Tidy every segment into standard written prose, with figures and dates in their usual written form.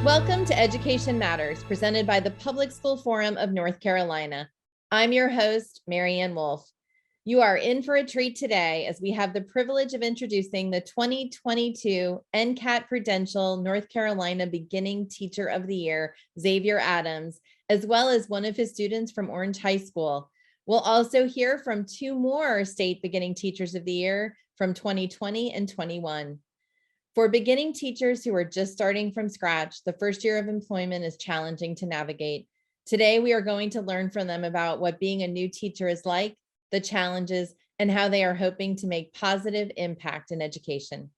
Welcome to Education Matters, presented by the Public School Forum of North Carolina. I'm your host, Marianne Wolf. You are in for a treat today as we have the privilege of introducing the 2022 NCCAT Prudential North Carolina Beginning Teacher of the Year, Xavier Adams, as well as one of his students from Orange High School. We'll also hear from two more state beginning teachers of the year from 2020 and 21. For beginning teachers who are just starting from scratch, the first year of employment is challenging to navigate. Today, we are going to learn from them about what being a new teacher is like, the challenges, and how they are hoping to make positive impact in education.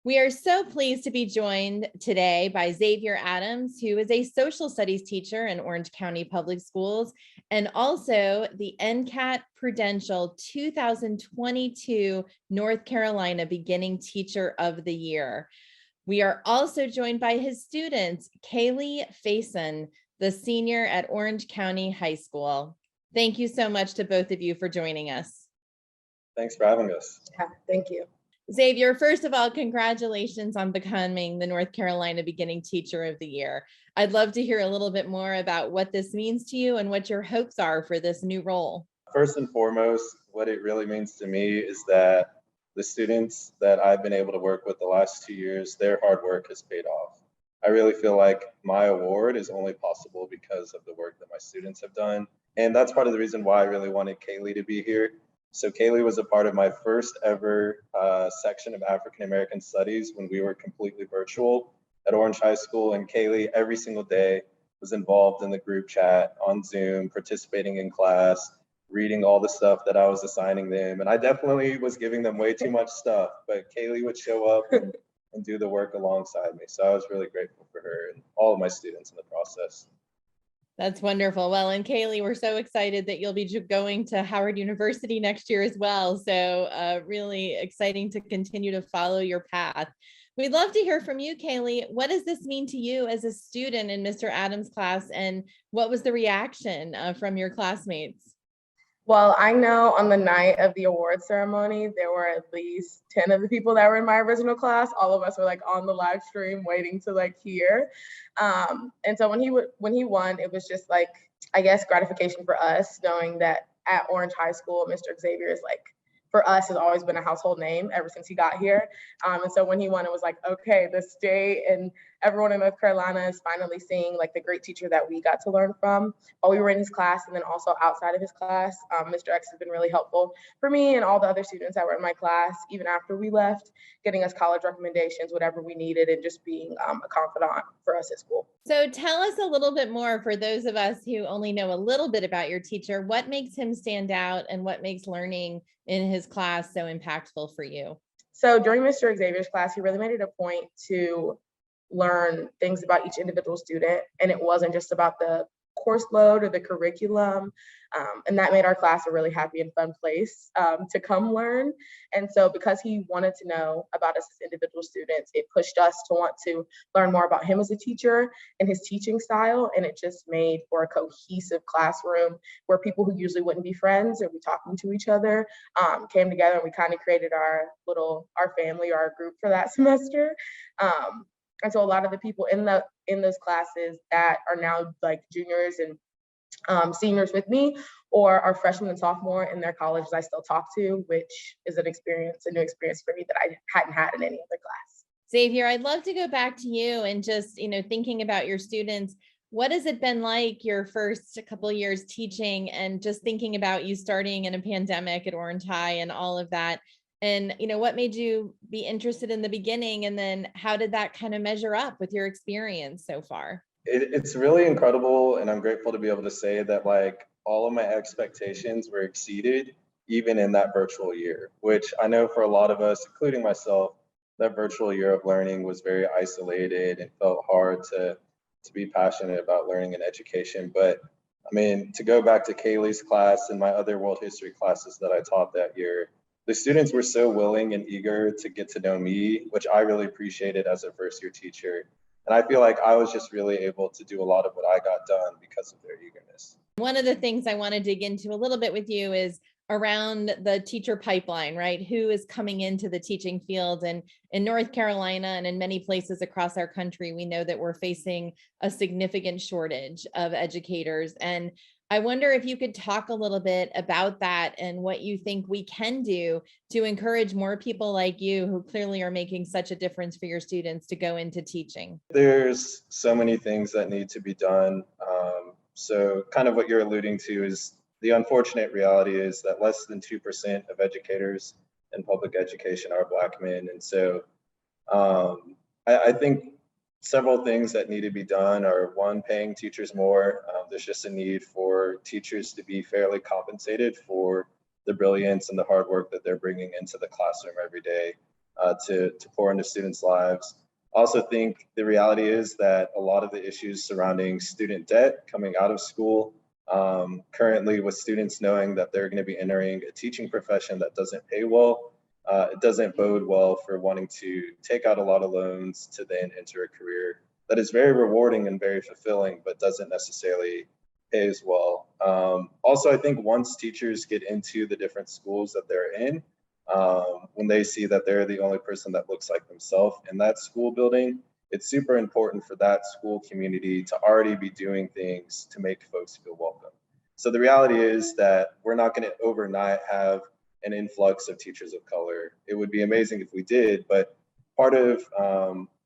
We are so pleased to be joined today by Xavier Adams, who is a social studies teacher in Orange County Public Schools, and also the NCCAT Prudential 2022 North Carolina Beginning Teacher of the Year. We are also joined by his students, Kaylee, Faison, the senior at Orange County High School. Thank you so much to both of you for joining us. Thanks for having us. Yeah, thank you. Xavier, first of all, congratulations on becoming the North Carolina Beginning Teacher of the Year. I'd love to hear a little bit more about what this means to you and what your hopes are for this new role. First and foremost, what it really means to me is that the students that I've been able to work with the last 2 years, their hard work has paid off. I really feel like my award is only possible because of the work that my students have done. And that's part of the reason why I really wanted Kaylee to be here. So Kaylee was a part of my first ever section of African American Studies when we were completely virtual at Orange High School. And Kaylee every single day was involved in the group chat on Zoom, participating in class, reading all the stuff that I was assigning them. And I definitely was giving them way too much stuff, but Kaylee would show up and do the work alongside me. So I was really grateful for her and all of my students in the process. That's wonderful. Well, and Kaylee, we're so excited that you'll be going to Howard University next year as well. So really exciting to continue to follow your path. We'd love to hear from you, Kaylee. What does this mean to you as a student in Mr. Adams' class, and what was the reaction from your classmates? Well, I know on the night of the award ceremony, there were at least 10 of the people that were in my original class. All of us were like on the live stream waiting to like hear. And so when he won, it was just like, I guess, gratification for us, knowing that at Orange High School, Mr. Xavier is like, for us, has always been a household name ever since he got here. And so when he won, it was like, okay, the state and everyone in North Carolina is finally seeing like the great teacher that we got to learn from while we were in his class, and then also outside of his class. Mr. X has been really helpful for me and all the other students that were in my class, even after we left, getting us college recommendations, whatever we needed, and just being a confidant for us at school. So tell us a little bit more, for those of us who only know a little bit about your teacher, what makes him stand out and what makes learning in his class so impactful for you? So during Mr. Xavier's class, he really made it a point to learn things about each individual student. And it wasn't just about the course load or the curriculum. And that made our class a really happy and fun place to come learn. And so because he wanted to know about us as individual students, it pushed us to want to learn more about him as a teacher and his teaching style. And it just made for a cohesive classroom where people who usually wouldn't be friends or be talking to each other came together, and we kind of created our family or our group for that semester. And so a lot of the people in those classes that are now like juniors and seniors with me, or are freshmen and sophomore in their colleges, I still talk to, which is a new experience for me that I hadn't had in any other class. Xavier, I'd love to go back to you and just, thinking about your students. What has it been like your first couple of years teaching, and just thinking about you starting in a pandemic at Orange High and all of that? And, what made you be interested in the beginning? And then how did that kind of measure up with your experience so far? It's really incredible. And I'm grateful to be able to say that like all of my expectations were exceeded, even in that virtual year, which I know for a lot of us, including myself, that virtual year of learning was very isolated and felt hard to be passionate about learning and education. But I mean, to go back to Kaylee's class and my other world history classes that I taught that year, the students were so willing and eager to get to know me, which I really appreciated as a first year teacher. And I feel like I was just really able to do a lot of what I got done because of their eagerness. One of the things I want to dig into a little bit with you is around the teacher pipeline, right? Who is coming into the teaching field? And in North Carolina and in many places across our country, we know that we're facing a significant shortage of educators. And I wonder if you could talk a little bit about that and what you think we can do to encourage more people like you who clearly are making such a difference for your students to go into teaching. There's so many things that need to be done. So kind of what you're alluding to is the unfortunate reality is that less than 2% of educators in public education are Black men. And so I think several things that need to be done are, one, paying teachers more. There's just a need for teachers to be fairly compensated for the brilliance and the hard work that they're bringing into the classroom every day to pour into students' lives. Also think the reality is that a lot of the issues surrounding student debt coming out of school, currently with students knowing that they're going to be entering a teaching profession that doesn't pay well, it doesn't bode well for wanting to take out a lot of loans to then enter a career that is very rewarding and very fulfilling, but doesn't necessarily pay as well. Also, I think once teachers get into the different schools that they're in, when they see that they're the only person that looks like themselves in that school building, it's super important for that school community to already be doing things to make folks feel welcome. So the reality is that we're not going to overnight have an influx of teachers of color. It would be amazing if we did, but part of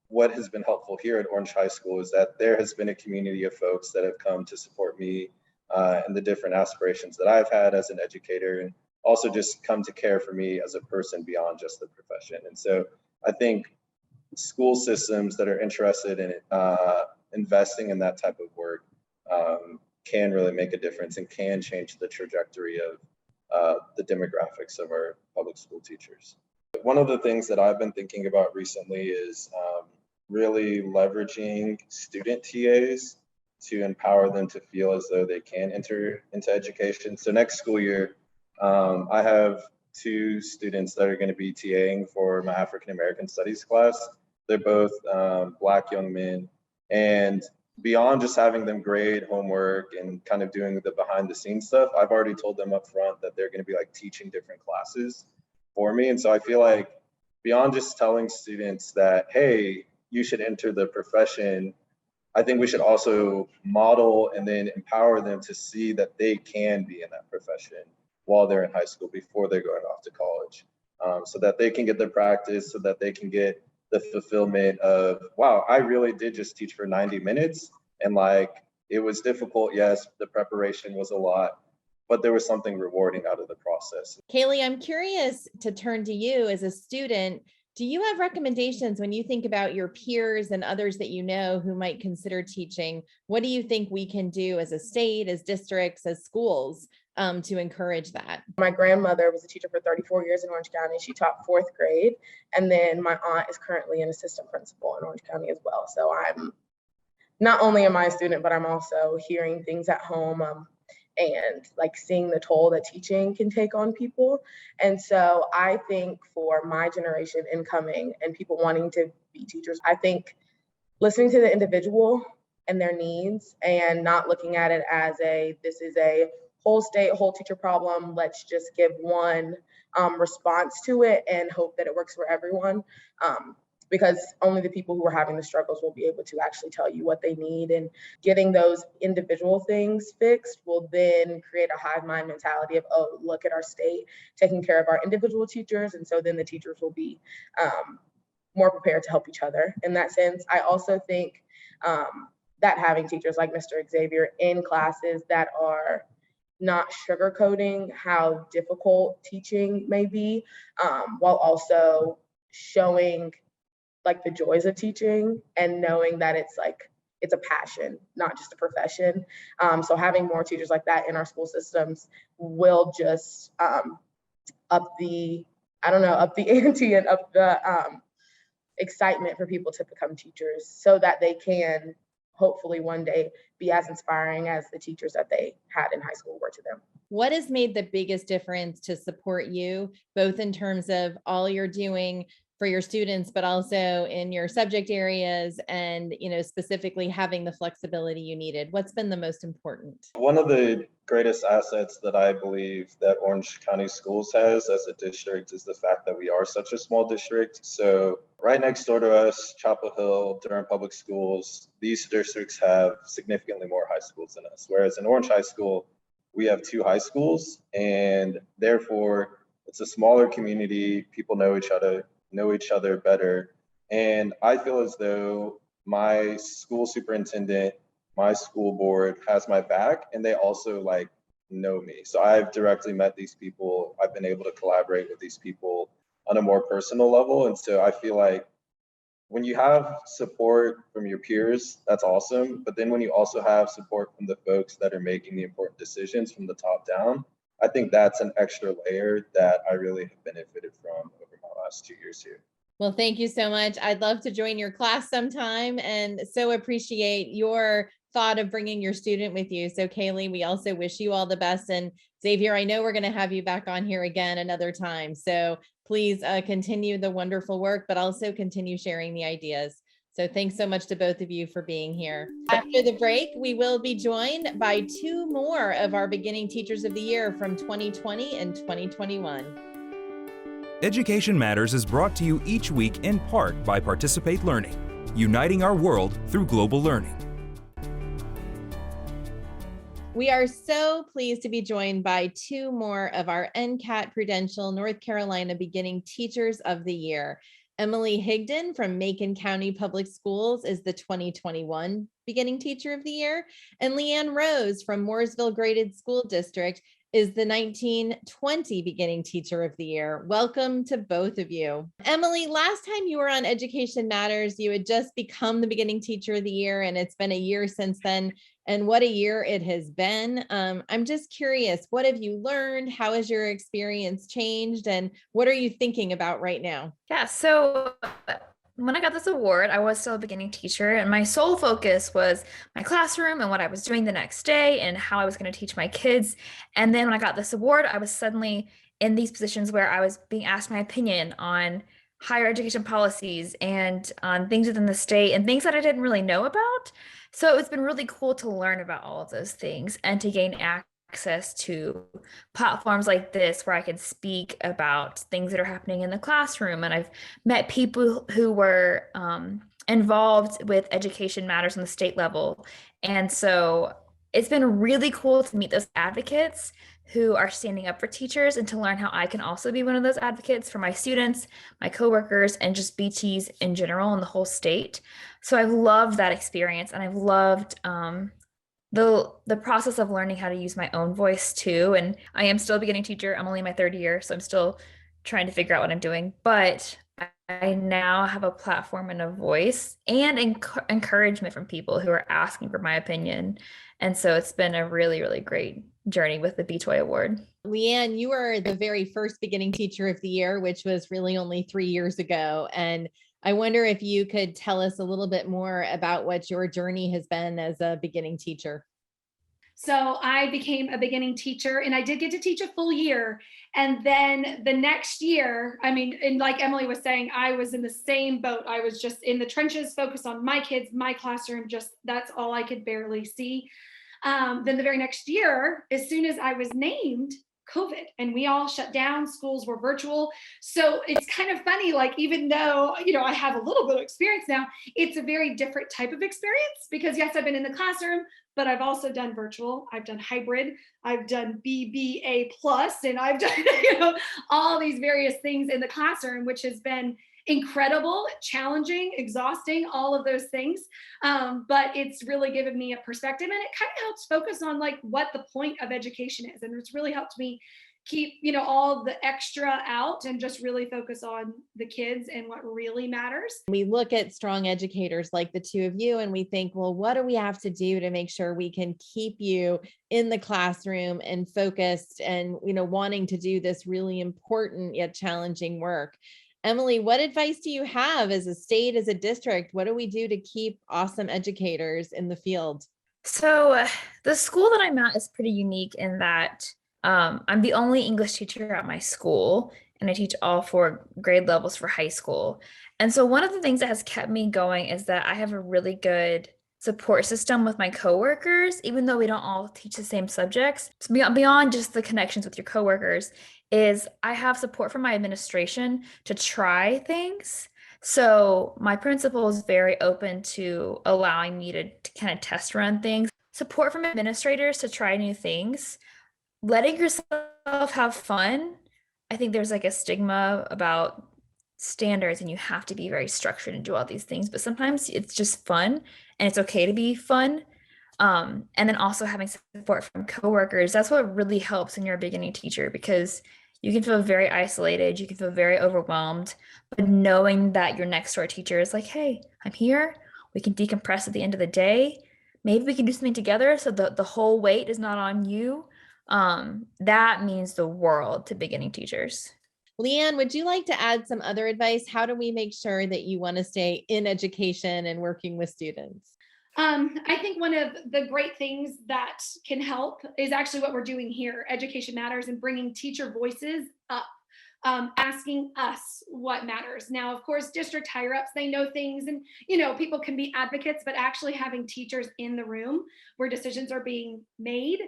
what has been helpful here at Orange High School is that there has been a community of folks that have come to support me and the different aspirations that I've had as an educator, and also just come to care for me as a person beyond just the profession. And so I think school systems that are interested in investing in that type of work can really make a difference and can change the trajectory of the demographics of our public school teachers. One of the things that I've been thinking about recently is really leveraging student TAs to empower them to feel as though they can enter into education. So next school year, I have 2 students that are going to be TAing for my African American Studies class. They're both Black young men, and beyond just having them grade homework and kind of doing the behind the scenes stuff, I've already told them up front that they're going to be like teaching different classes for me. And so I feel like beyond just telling students that, hey, you should enter the profession, I think we should also model and then empower them to see that they can be in that profession while they're in high school before they're going off to college, so that they can get the practice, so that they can get the fulfillment of, wow, I really did just teach for 90 minutes. And like, it was difficult. Yes, the preparation was a lot, but there was something rewarding out of the process. Kaylee, I'm curious to turn to you as a student. Do you have recommendations when you think about your peers and others that you know who might consider teaching? What do you think we can do as a state, as districts, as schools to encourage that? My grandmother was a teacher for 34 years in Orange County. She taught 4th grade. And then my aunt is currently an assistant principal in Orange County as well. So I'm not only am I a student, but I'm also hearing things at home and like seeing the toll that teaching can take on people. And so I think for my generation incoming and people wanting to be teachers, I think listening to the individual and their needs and not looking at it as this is a whole state, whole teacher problem. Let's just give one response to it and hope that it works for everyone. Because only the people who are having the struggles will be able to actually tell you what they need, and getting those individual things fixed will then create a hive mind mentality of, oh, look at our state taking care of our individual teachers. And so then the teachers will be more prepared to help each other in that sense. I also think that having teachers like Mr. Xavier in classes that are not sugarcoating how difficult teaching may be, while also showing like the joys of teaching and knowing that it's a passion, not just a profession. So having more teachers like that in our school systems will just up the ante and up the excitement for people to become teachers, so that they can hopefully one day be as inspiring as the teachers that they had in high school were to them. What has made the biggest difference to support you, both in terms of all you're doing for your students, but also in your subject areas and, specifically having the flexibility you needed? What's been the most important? One of the greatest assets that I believe that Orange County Schools has as a district is the fact that we are such a small district. So right next door to us, Chapel Hill, Durham Public Schools, these districts have significantly more high schools than us. Whereas in Orange High School, we have 2 high schools, and therefore it's a smaller community. People know each other better. And I feel as though my school superintendent, my school board has my back, and they also like know me. So I've directly met these people. I've been able to collaborate with these people on a more personal level. And so I feel like when you have support from your peers, that's awesome. But then when you also have support from the folks that are making the important decisions from the top down, I think that's an extra layer that I really have benefited from over my last 2 years here. Well, thank you so much. I'd love to join your class sometime and so appreciate your thought of bringing your student with you. So Kaylee, we also wish you all the best. And Xavier, I know we're going to have you back on here again another time. So please continue the wonderful work, but also continue sharing the ideas. So thanks so much to both of you for being here. After the break, we will be joined by 2 more of our beginning teachers of the year from 2020 and 2021. Education Matters is brought to you each week in part by Participate Learning, uniting our world through global learning. We are so pleased to be joined by 2 more of our NCCAT Prudential North Carolina Beginning Teachers of the Year. Emilee Higdon from Macon County Public Schools is the 2021 Beginning Teacher of the Year, and Leanne Rose from Mooresville Graded School District is the 1920 Beginning Teacher of the Year. Welcome to both of you. Emilee, last time you were on Education Matters, you had just become the Beginning Teacher of the Year, and it's been a year since then. And what a year it has been. I'm just curious, what have you learned? How has your experience changed? And what are you thinking about right now? Yeah, so when I got this award, I was still a beginning teacher, and my sole focus was my classroom and what I was doing the next day and how I was going to teach my kids. And then when I got this award, I was suddenly in these positions where I was being asked my opinion on higher education policies and on things within the state and things that I didn't really know about. So it's been really cool to learn about all of those things and to gain access to platforms like this where I can speak about things that are happening in the classroom. And I've met people who were involved with Education Matters on the state level. And so it's been really cool to meet those advocates who are standing up for teachers and to learn how I can also be one of those advocates for my students, my coworkers, and just BTs in general in the whole state. So I've loved that experience, and I've loved the process of learning how to use my own voice too. And I am still a beginning teacher. I'm only in my 3rd year, so I'm still trying to figure out what I'm doing. But I now have a platform and a voice and encouragement from people who are asking for my opinion. And so it's been a really, really great journey with the BTOY Award. Leanne, you were the very first Beginning Teacher of the Year, which was really only 3 years ago. And I wonder if you could tell us a little bit more about what your journey has been as a beginning teacher. So I became a beginning teacher, and I did get to teach a full year. And then the next year, I mean, and like Emilee was saying, I was in the same boat. I was just in the trenches, focused on my kids, my classroom, just that's all I could barely see. Then the very next year, as soon as I was named, COVID, and we all shut down, schools were virtual. So it's kind of funny, like, even though, I have a little bit of experience now, it's a very different type of experience because yes, I've been in the classroom, but I've also done virtual, I've done hybrid, I've done BBA plus, and I've done, all these various things in the classroom, which has been incredible, challenging, exhausting, all of those things. But it's really given me a perspective, and it kind of helps focus on like what the point of education is. And it's really helped me keep, all the extra out and just really focus on the kids and what really matters. We look at strong educators like the 2 of you, and we think, well, what do we have to do to make sure we can keep you in the classroom and focused and, wanting to do this really important yet challenging work? Emilee, what advice do you have as a state, as a district? What do we do to keep awesome educators in the field? So the school that I'm at is pretty unique in that I'm the only English teacher at my school, and I teach all 4 grade levels for high school. And so one of the things that has kept me going is that I have a really good support system with my coworkers, even though we don't all teach the same subjects. So beyond just the connections with your coworkers, is I have support from my administration to try things. So my principal is very open to allowing me to kind of test run things. Support from administrators to try new things. Letting yourself have fun. I think there's like a stigma about standards and you have to be very structured and do all these things, but sometimes it's just fun and it's okay to be fun. And then also having support from coworkers, that's what really helps when you're a beginning teacher, because you can feel very isolated, you can feel very overwhelmed, but knowing that your next door teacher is like, hey, I'm here, we can decompress at the end of the day, maybe we can do something together so the whole weight is not on you. That means the world to beginning teachers. Leanne, would you like to add some other advice? How do we make sure that you want to stay in education and working with students? I think one of the great things that can help is actually what we're doing here, Education Matters, and bringing teacher voices up, asking us what matters. Now, of course, district higher ups, they know things and, people can be advocates, but actually having teachers in the room where decisions are being made,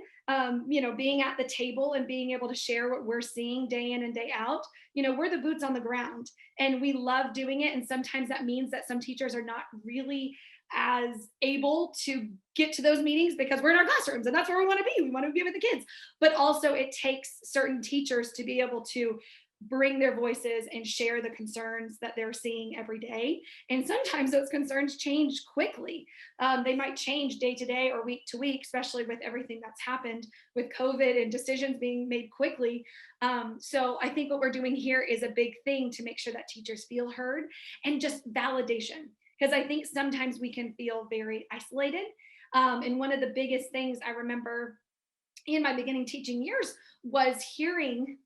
being at the table and being able to share what we're seeing day in and day out, we're the boots on the ground and we love doing it. And sometimes that means that some teachers are not really as able to get to those meetings because we're in our classrooms and that's where we want to be. We want to be with the kids, but also it takes certain teachers to be able to bring their voices and share the concerns that they're seeing every day. And sometimes those concerns change quickly. They might change day to day or week to week, especially with everything that's happened with COVID and decisions being made quickly. So I think what we're doing here is a big thing to make sure that teachers feel heard and just validation. Because I think sometimes we can feel very isolated. And one of the biggest things I remember in my beginning teaching years was hearing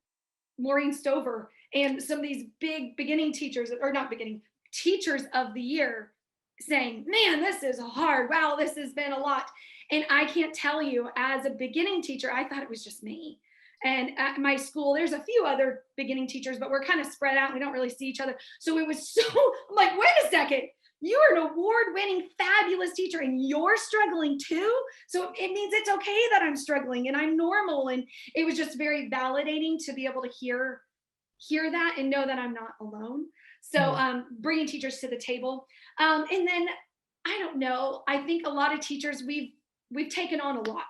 Maureen Stover and some of these big beginning teachers, or not beginning, teachers of the year saying, man, this is hard. Wow, this has been a lot. And I can't tell you, as a beginning teacher, I thought it was just me. And at my school, there's a few other beginning teachers, but we're kind of spread out. We don't really see each other. So it was I'm like, wait a second. You are an award-winning, fabulous teacher and you're struggling too. So it means it's okay that I'm struggling and I'm normal. And it was just very validating to be able to hear that and know that I'm not alone. So bringing teachers to the table. And then, I don't know, I think a lot of teachers, we've taken on a lot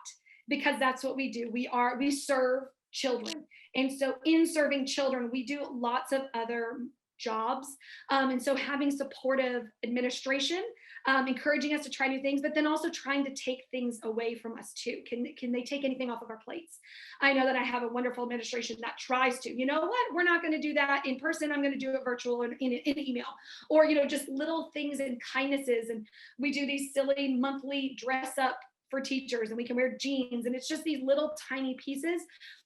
because that's what we do. We serve children. And so in serving children, we do lots of other jobs. And so having supportive administration, encouraging us to try new things, but then also trying to take things away from us too. Can they take anything off of our plates? I know that I have a wonderful administration that tries to, you know what, we're not going to do that in person. I'm going to do it virtual and in email, or, just little things and kindnesses. And we do these silly monthly dress up for teachers and we can wear jeans. And it's just these little tiny pieces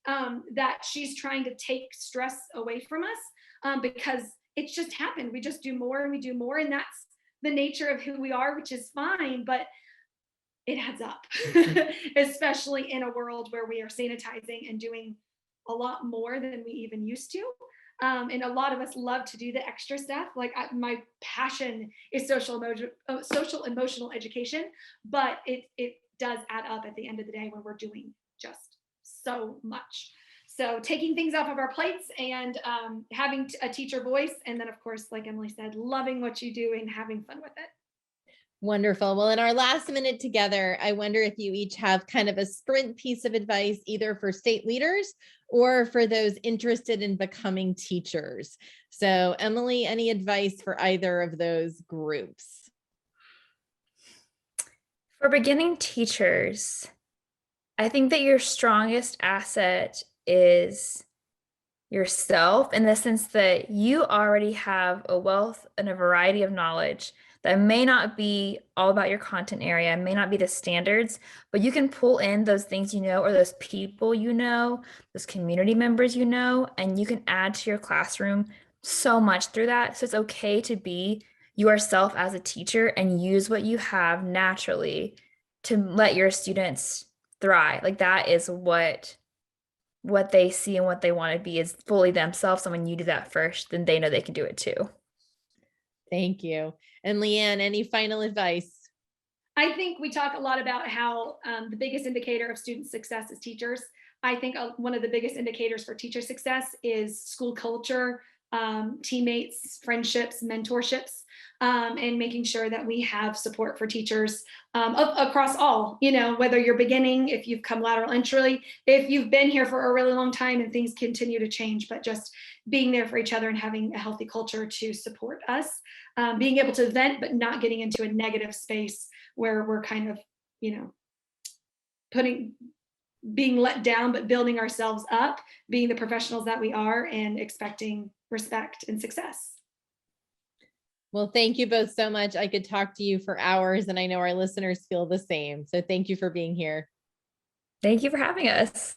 that she's trying to take stress away from us because it's just happened. We just do more and we do more. And that's the nature of who we are, which is fine, but it adds up, especially in a world where we are sanitizing and doing a lot more than we even used to. And a lot of us love to do the extra stuff. Like my passion is social emotional education, but it does add up at the end of the day when we're doing just so much. So taking things off of our plates and having a teacher voice. And then of course, like Emilee said, loving what you do and having fun with it. Wonderful. Well, in our last minute together, I wonder if you each have kind of a sprint piece of advice, either for state leaders or for those interested in becoming teachers. So Emilee, any advice for either of those groups? For beginning teachers, I think that your strongest asset is yourself, in the sense that you already have a wealth and a variety of knowledge that may not be all about your content area, may not be the standards, but you can pull in those things or those people those community members and you can add to your classroom so much through that. So it's okay to be yourself as a teacher and use what you have naturally to let your students thrive. Like that is what they see and what they want to be is fully themselves. And when you do that first, then they know they can do it too. Thank you. And Leanne, any final advice? I think we talk a lot about how the biggest indicator of student success is teachers. I think one of the biggest indicators for teacher success is school culture, teammates, friendships, mentorships, and making sure that we have support for teachers across all, whether you're beginning, if you've come lateral entry, if you've been here for a really long time and things continue to change, but just being there for each other and having a healthy culture to support us, being able to vent, but not getting into a negative space where we're kind of, being let down, but building ourselves up, being the professionals that we are and expecting respect and success. Well, thank you both so much. I could talk to you for hours, and I know our listeners feel the same. So thank you for being here. Thank you for having us.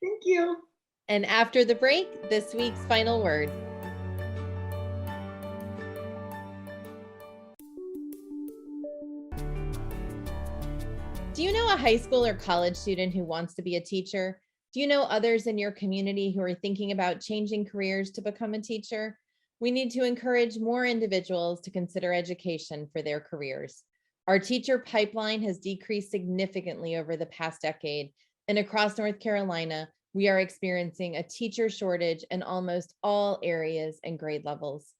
Thank you. And after the break, this week's final word. Do you know a high school or college student who wants to be a teacher? Do you know others in your community who are thinking about changing careers to become a teacher? We need to encourage more individuals to consider education for their careers. Our teacher pipeline has decreased significantly over the past decade, and across North Carolina, we are experiencing a teacher shortage in almost all areas and grade levels.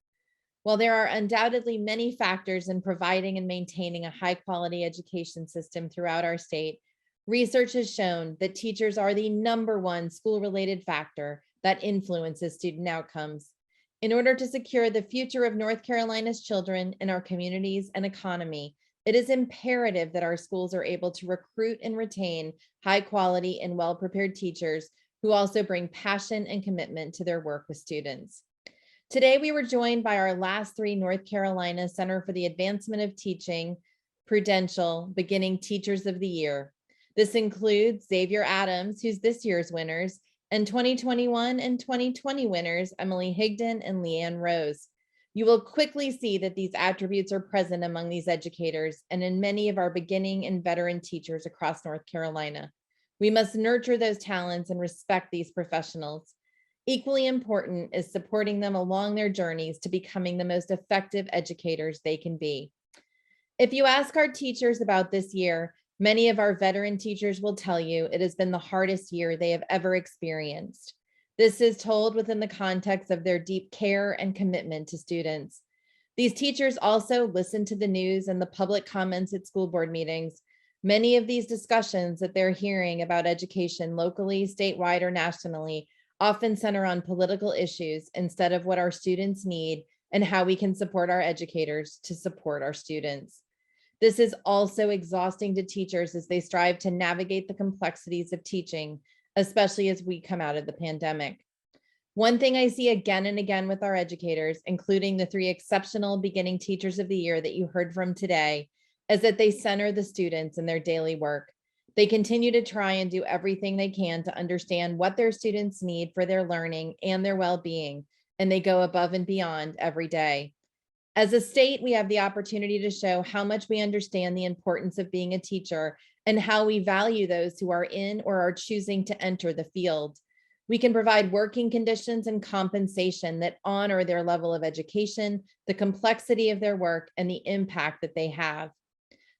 While there are undoubtedly many factors in providing and maintaining a high-quality education system throughout our state, research has shown that teachers are the #1 school-related factor that influences student outcomes. In order to secure the future of North Carolina's children and our communities and economy, it is imperative that our schools are able to recruit and retain high-quality and well-prepared teachers who also bring passion and commitment to their work with students. Today, we were joined by our last 3 North Carolina Center for the Advancement of Teaching Prudential Beginning Teachers of the Year. This includes Xavier Adams, who's this year's winners, and 2021 and 2020 winners, Emilee, Higdon, and Leanne Rose. You will quickly see that these attributes are present among these educators and in many of our beginning and veteran teachers across North Carolina. We must nurture those talents and respect these professionals. Equally important is supporting them along their journeys to becoming the most effective educators they can be. If you ask our teachers about this year, many of our veteran teachers will tell you it has been the hardest year they have ever experienced. This is told within the context of their deep care and commitment to students. These teachers also listen to the news and the public comments at school board meetings. Many of these discussions that they're hearing about education locally, statewide, or nationally often center on political issues instead of what our students need and how we can support our educators to support our students. This is also exhausting to teachers as they strive to navigate the complexities of teaching, especially as we come out of the pandemic. One thing I see again and again with our educators, including the 3 exceptional beginning teachers of the year that you heard from today, is that they center the students in their daily work. They continue to try and do everything they can to understand what their students need for their learning and their well-being, and they go above and beyond every day. As a state, we have the opportunity to show how much we understand the importance of being a teacher and how we value those who are in or are choosing to enter the field. We can provide working conditions and compensation that honor their level of education, the complexity of their work, and the impact that they have.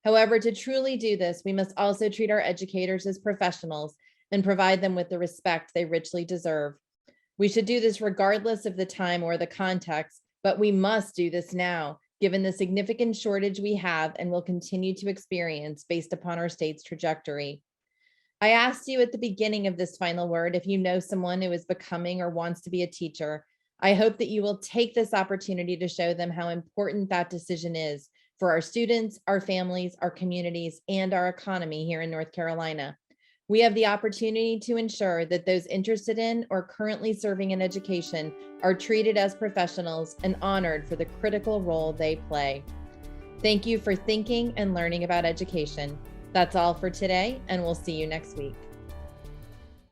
However, to truly do this, we must also treat our educators as professionals and provide them with the respect they richly deserve. We should do this regardless of the time or the context, but we must do this now, given the significant shortage we have and will continue to experience based upon our state's trajectory. I asked you at the beginning of this final word if you know someone who is becoming or wants to be a teacher. I hope that you will take this opportunity to show them how important that decision is for our students, our families, our communities, and our economy here in North Carolina. We have the opportunity to ensure that those interested in or currently serving in education are treated as professionals and honored for the critical role they play. Thank you for thinking and learning about education. That's all for today, and we'll see you next week.